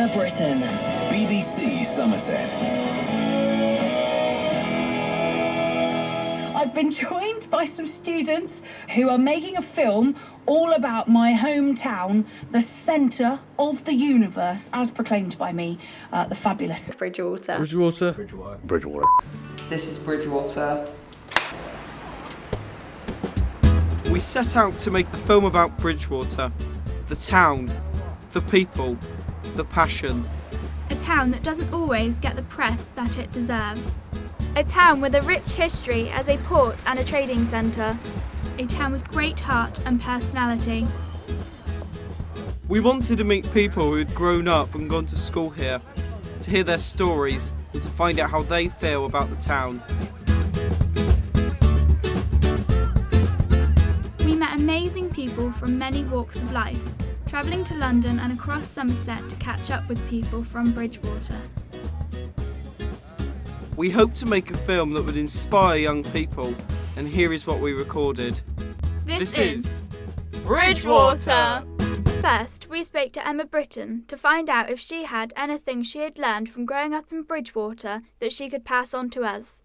Emma Britton, BBC Somerset. I've been joined by some students who are making a film all about my hometown, the centre of the universe, as proclaimed by me, the fabulous Bridgwater. Bridgwater. Bridgwater. This is Bridgwater. We set out to make a film about Bridgwater, the town, the people, the passion. A town that doesn't always get the press that it deserves. A town with a rich history as a port and a trading centre. A town with great heart and personality. We wanted to meet people who had grown up and gone to school here, to hear their stories and to find out how they feel about the town. We met amazing people from many walks of life, travelling to London and across Somerset to catch up with people from Bridgwater. We hoped to make a film that would inspire young people, and here is what we recorded. This is Bridgwater! First, we spoke to Emma Britton to find out if she had anything she had learned from growing up in Bridgwater that she could pass on to us.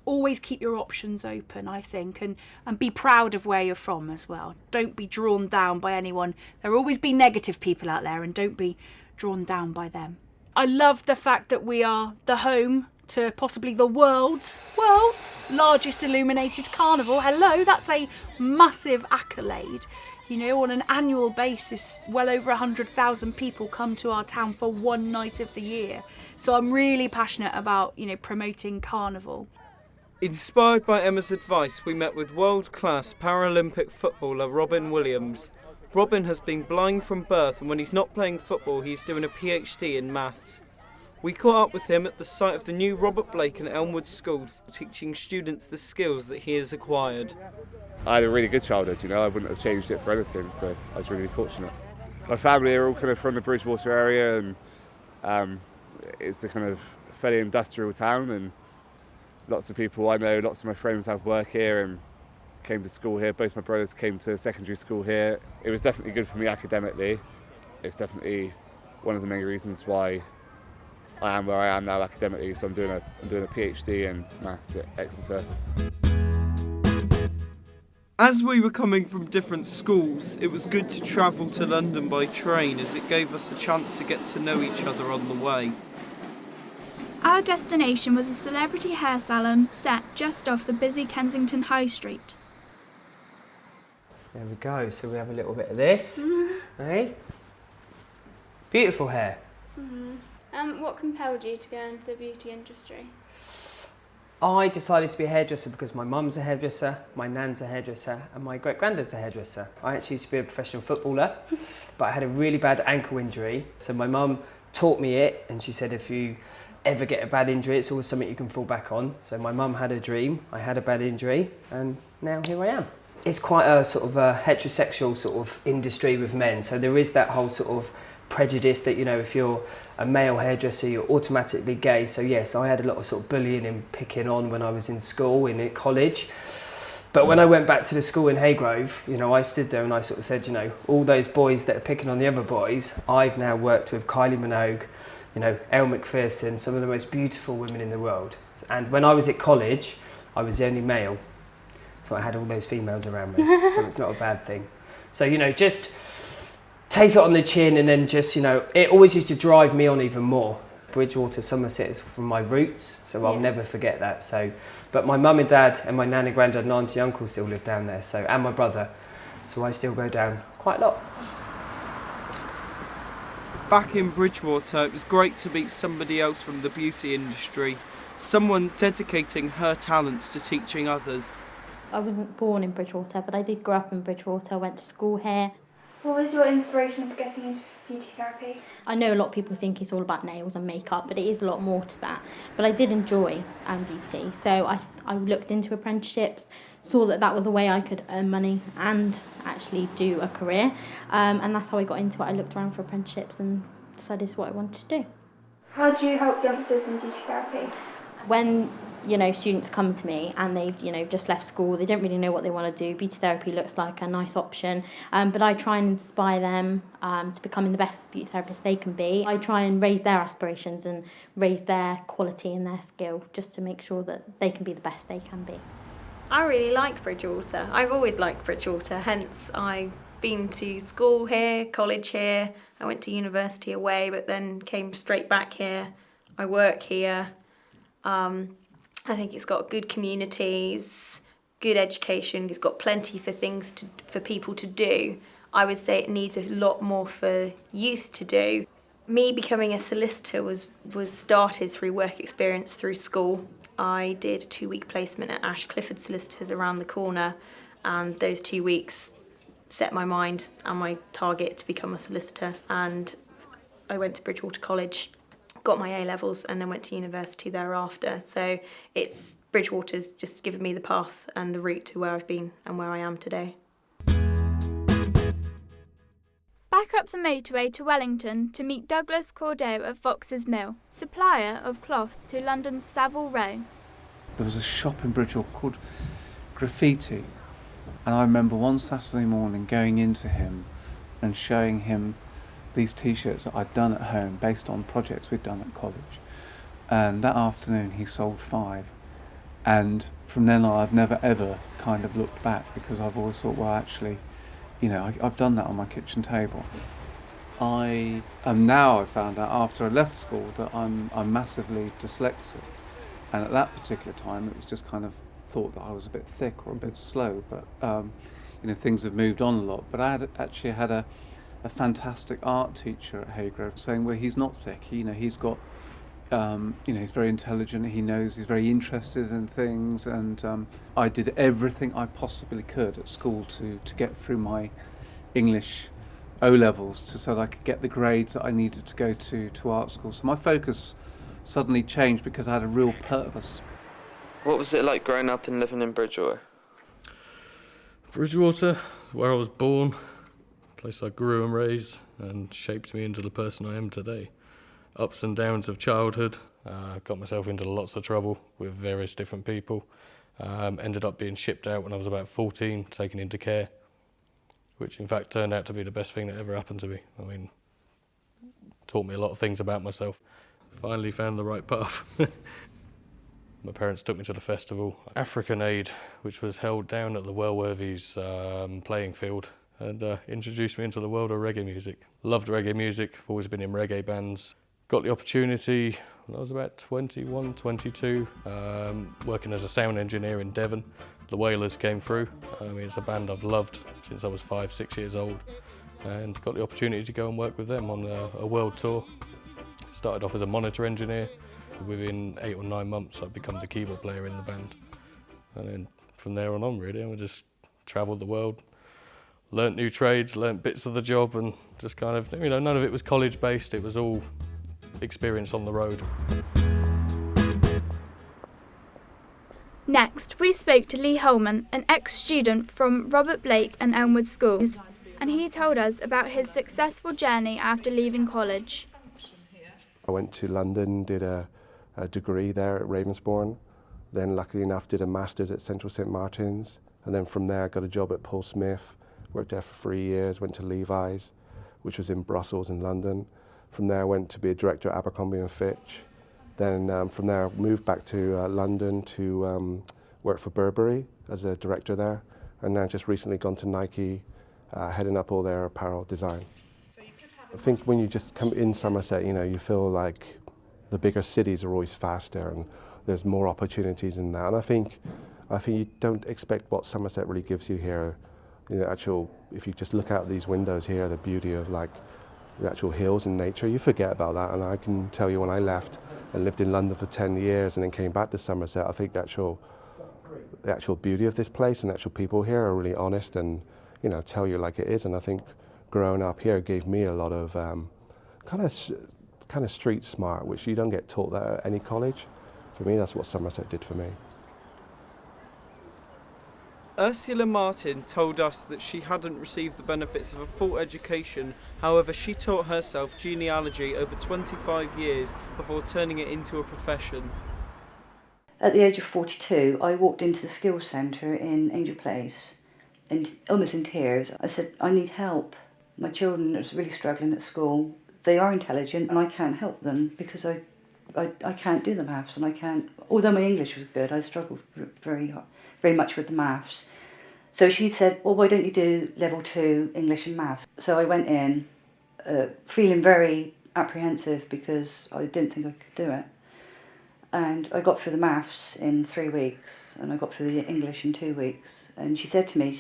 Always keep your options open, I think, and be proud of where you're from as well. Don't be drawn down by anyone. There will always be negative people out there, and don't be drawn down by them. I love the fact that we are the home to possibly the world's largest illuminated carnival. Hello, that's a massive accolade. You know, on an annual basis, well over 100,000 people come to our town for one night of the year. So I'm really passionate about, promoting carnival. Inspired by Emma's advice, we met with world-class Paralympic footballer Robin Williams. Robin has been blind from birth, and when he's not playing football, he's doing a PhD in maths. We caught up with him at the site of the new Robert Blake and Elmwood schools, teaching students the skills that he has acquired. I had a really good childhood, I wouldn't have changed it for anything, so I was really fortunate. My family are all kind of from the Bridgwater area, and it's a kind of fairly industrial town, and lots of people I know, lots of my friends have work here and came to school here. Both my brothers came to secondary school here. It was definitely good for me academically. It's definitely one of the main reasons why I am where I am now academically. So I'm doing a PhD in maths at Exeter. As we were coming from different schools, it was good to travel to London by train, as it gave us a chance to get to know each other on the way. Our destination was a celebrity hair salon set just off the busy Kensington High Street. There we go, so we have a little bit of this. Hey? Beautiful hair. What compelled you to go into the beauty industry? I decided to be a hairdresser because my mum's a hairdresser, my nan's a hairdresser, and my great-granddad's a hairdresser. I actually used to be a professional footballer, but I had a really bad ankle injury. So my mum taught me it, and she said if you ever get a bad injury, it's always something you can fall back on. So my mum had a dream, I had a bad injury, and now here I am. It's quite a sort of a heterosexual sort of industry with men, so there is that whole sort of prejudice that, if you're a male hairdresser, you're automatically gay. So yes, I had a lot of sort of bullying and picking on when I was in school, in college. But when I went back to the school in Haygrove, I stood there and I sort of said, all those boys that are picking on the other boys, I've now worked with Kylie Minogue, Elle Macpherson, some of the most beautiful women in the world. And when I was at college, I was the only male. So I had all those females around me, so it's not a bad thing. So, just take it on the chin, and then just, it always used to drive me on even more. Bridgwater, Somerset is from my roots, so I'll never forget that. So, but my mum and dad and my nan and granddad and auntie and uncle still live down there, so, and my brother. So I still go down quite a lot. Back in Bridgwater, it was great to meet somebody else from the beauty industry, someone dedicating her talents to teaching others. I wasn't born in Bridgwater, but I did grow up in Bridgwater. I went to school here. What was your inspiration for getting into beauty therapy? I know a lot of people think it's all about nails and makeup, but it is a lot more to that. But I did enjoy beauty, so I looked into apprenticeships, saw that was a way I could earn money and actually do a career, and that's how I got into it. I looked around for apprenticeships and decided it's what I wanted to do. How do you help youngsters in beauty therapy? When students come to me and they've, just left school, they don't really know what they want to do. Beauty therapy looks like a nice option, but I try and inspire them to becoming the best beauty therapist they can be. I try and raise their aspirations and raise their quality and their skill, just to make sure that they can be the best they can be. I really like Bridgwater. I've always liked Bridgwater, hence I've been to school here, college here. I went to university away, but then came straight back here. I work here. I think it's got good communities, good education. It's got plenty for people to do. I would say it needs a lot more for youth to do. Me becoming a solicitor was started through work experience through school. I did a 2-week placement at Ash Clifford Solicitors around the corner, and those 2 weeks set my mind and my target to become a solicitor. And I went to Bridgwater College, got my A-levels, and then went to university thereafter. So Bridgwater's just given me the path and the route to where I've been and where I am today. Back up the motorway to Wellington to meet Douglas Cordeaux at Fox's Mill, supplier of cloth to London's Savile Row. There was a shop in Bridgwater called Graffiti, and I remember one Saturday morning going into him and showing him these t-shirts that I'd done at home based on projects we'd done at college. And that afternoon he sold 5. And from then on I've never ever kind of looked back, because I've always thought, well, actually, I've done that on my kitchen table. I found out after I left school that I'm massively dyslexic. And at that particular time it was just kind of thought that I was a bit thick or a bit slow, but things have moved on a lot. But I had a fantastic art teacher at Haygrove saying, well, he's not thick, he's got he's very intelligent, he knows, he's very interested in things. And I did everything I possibly could at school to get through my English O-levels so that I could get the grades that I needed to go to art school. So my focus suddenly changed because I had a real purpose. What was it like growing up and living in Bridgwater? Bridgwater, where I was born, a place I grew and raised and shaped me into the person I am today. Ups and downs of childhood, got myself into lots of trouble with various different people. Ended up being shipped out when I was about 14, taken into care, which in fact turned out to be the best thing that ever happened to me. I mean, taught me a lot of things about myself. Finally found the right path. My parents took me to the festival, African Aid, which was held down at the Wellworthy's playing field, and introduced me into the world of reggae music. Loved reggae music, always been in reggae bands. Got the opportunity when I was about 21, 22, working as a sound engineer in Devon. The Wailers came through. It's a band I've loved since I was 5, 6 years old, and got the opportunity to go and work with them on a world tour. Started off as a monitor engineer. Within 8 or 9 months I'd become the keyboard player in the band, and then from there on really, I just travelled the world, learnt new trades, learnt bits of the job, and just kind of, none of it was college based, it was all experience on the road. Next, we spoke to Lee Holman, an ex-student from Robert Blake and Elmwood Schools, and he told us about his successful journey after leaving college. I went to London, did a degree there at Ravensbourne, then luckily enough did a master's at Central St Martin's, and then from there I got a job at Paul Smith, worked there for 3 years, went to Levi's, which was in Brussels and London. From there I went to be a director at Abercrombie & Fitch. Then from there I moved back to London to work for Burberry as a director there, and now just recently gone to Nike, heading up all their apparel design. I think when you just come in Somerset, you feel like the bigger cities are always faster and there's more opportunities in that. And I think you don't expect what Somerset really gives you here. If you just look out these windows here, the beauty of the actual hills and nature, you forget about that. And I can tell you when I left and lived in London for 10 years and then came back to Somerset, I think the actual beauty of this place and the actual people here are really honest and, tell you like it is. And I think growing up here gave me a lot of kind of street smart, which you don't get taught that at any college. For me, that's what Somerset did for me. Ursula Martin told us that she hadn't received the benefits of a full education. However, she taught herself genealogy over 25 years before turning it into a profession. At the age of 42, I walked into the skills centre in Angel Place, and almost in tears. I said, I need help. My children are really struggling at school. They are intelligent and I can't help them because I can't do the maths, and I can't, although my English was good, I struggled very much with the maths. So she said, well, why don't you do level 2 English and maths? So I went in feeling very apprehensive because I didn't think I could do it. And I got through the maths in 3 weeks, and I got through the English in 2 weeks. And she said to me,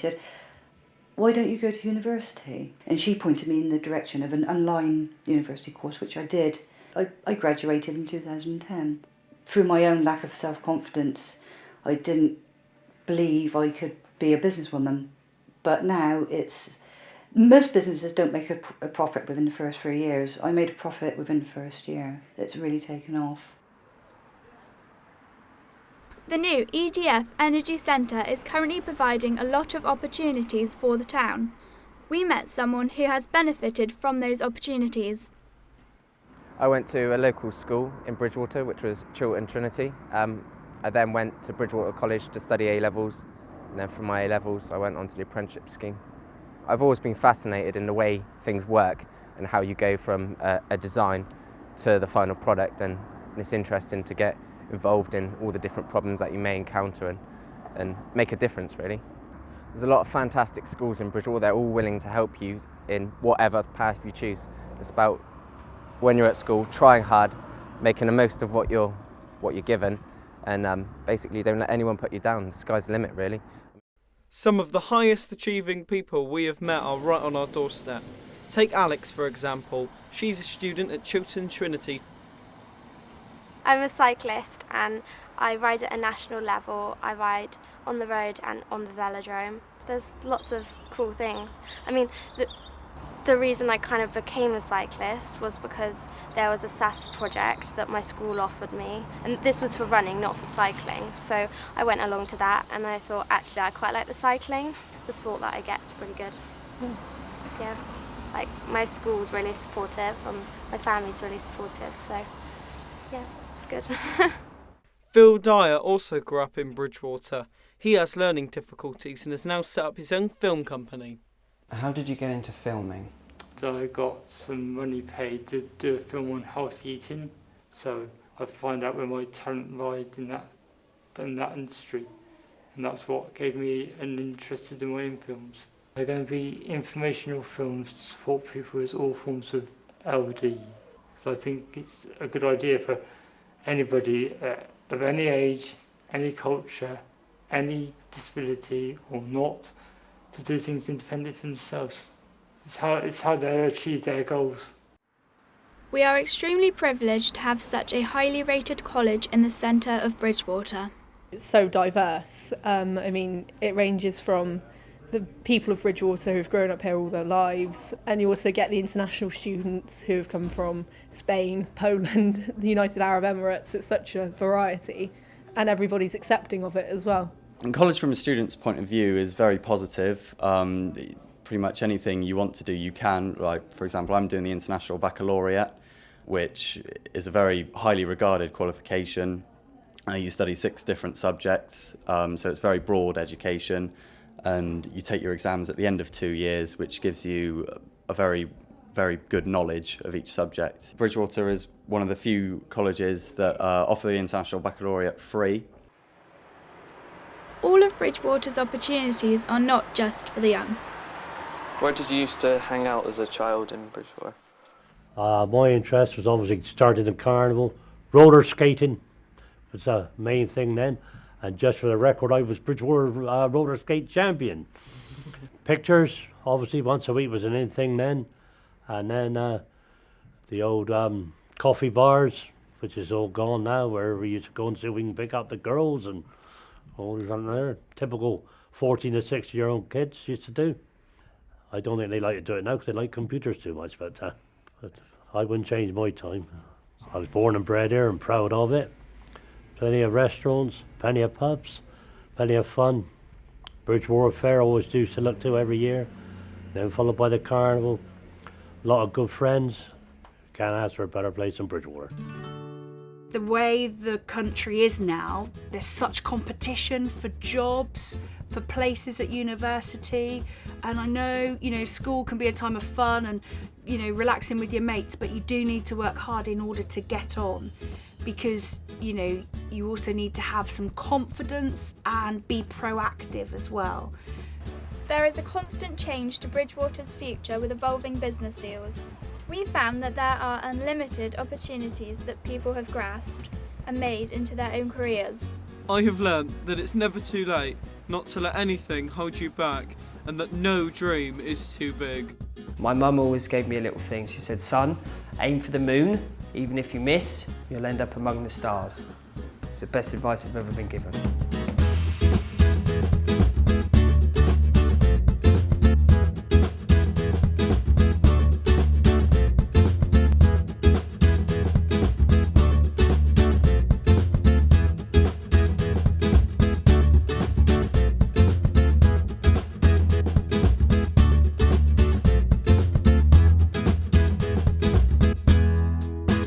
why don't you go to university? And she pointed me in the direction of an online university course, which I did. I graduated in 2010. Through my own lack of self-confidence, I didn't believe I could be a businesswoman. But now most businesses don't make a profit within the first 3 years. I made a profit within the first year. It's really taken off. The new EDF Energy Centre is currently providing a lot of opportunities for the town. We met someone who has benefited from those opportunities. I went to a local school in Bridgwater, which was Chilton Trinity. I then went to Bridgwater College to study A-levels, and then from my A-levels I went on to the apprenticeship scheme. I've always been fascinated in the way things work and how you go from a design to the final product, and it's interesting to get involved in all the different problems that you may encounter and make a difference, really. There's a lot of fantastic schools in Bridgwater. They're all willing to help you in whatever path you choose. It's about, when you're at school, trying hard, making the most of what you're given, and basically don't let anyone put you down. The sky's the limit, really. Some of the highest achieving people we have met are right on our doorstep. Take Alex, for example. She's a student at Chilton Trinity. I'm a cyclist and I ride at a national level. I ride on the road and on the velodrome. There's lots of cool things. I mean, the reason I kind of became a cyclist was because there was a SAS project that my school offered me, and this was for running, not for cycling. So I went along to that, and I thought, actually, I quite like the cycling. The sport that I get is pretty good. Yeah, like my school's really supportive, and my family's really supportive. So yeah, it's good. Phil Dyer also grew up in Bridgwater. He has learning difficulties and has now set up his own film company. How did you get into filming? So I got some money paid to do a film on healthy eating, so I found out where my talent lied in that industry, and that's what gave me an interest in my own films. They're going to be informational films to support people with all forms of LD. So I think it's a good idea for anybody of any age, any culture, any disability or not, to do things independent for themselves. It's how they achieve their goals. We are extremely privileged to have such a highly rated college in the centre of Bridgwater. It's so diverse. I mean, it ranges from the people of Bridgwater who've grown up here all their lives, and you also get the international students who have come from Spain, Poland, the United Arab Emirates. It's such a variety, and everybody's accepting of it as well. And college from a student's point of view is very positive. Pretty much anything you want to do, you can. Like, for example, I'm doing the International Baccalaureate, which is a very highly regarded qualification. You study 6 different subjects, so it's very broad education, and you take your exams at the end of 2 years, which gives you a very, very good knowledge of each subject. Bridgwater is one of the few colleges that offer the International Baccalaureate free. All of Bridgwater's opportunities are not just for the young. Where did you used to hang out as a child in Bridgwater? My interest was obviously started in carnival. Roller skating was the main thing then. And just for the record, I was Bridgwater roller skate champion. Pictures, obviously, once a week was an in thing then. And then the old coffee bars, which is all gone now, where we used to go and see if we can pick up the girls and all on there. Typical 14 to 16-year-old kids used to do. I don't think they like to do it now because they like computers too much, but I wouldn't change my time. I was born and bred here and proud of it. Plenty of restaurants, plenty of pubs, plenty of fun. Bridgwater Fair always used to look to every year, then followed by the carnival. A lot of good friends. Can't ask for a better place than Bridgwater. The way the country is now, there's such competition for jobs, for places at university, and I know, school can be a time of fun and, relaxing with your mates, but you do need to work hard in order to get on, because, you also need to have some confidence and be proactive as well. There is a constant change to Bridgwater's future with evolving business deals. We found that there are unlimited opportunities that people have grasped and made into their own careers. I have learnt that it's never too late not to let anything hold you back, and that no dream is too big. My mum always gave me a little thing. She said, son, aim for the moon. Even if you miss, you'll end up among the stars. It's the best advice I've ever been given.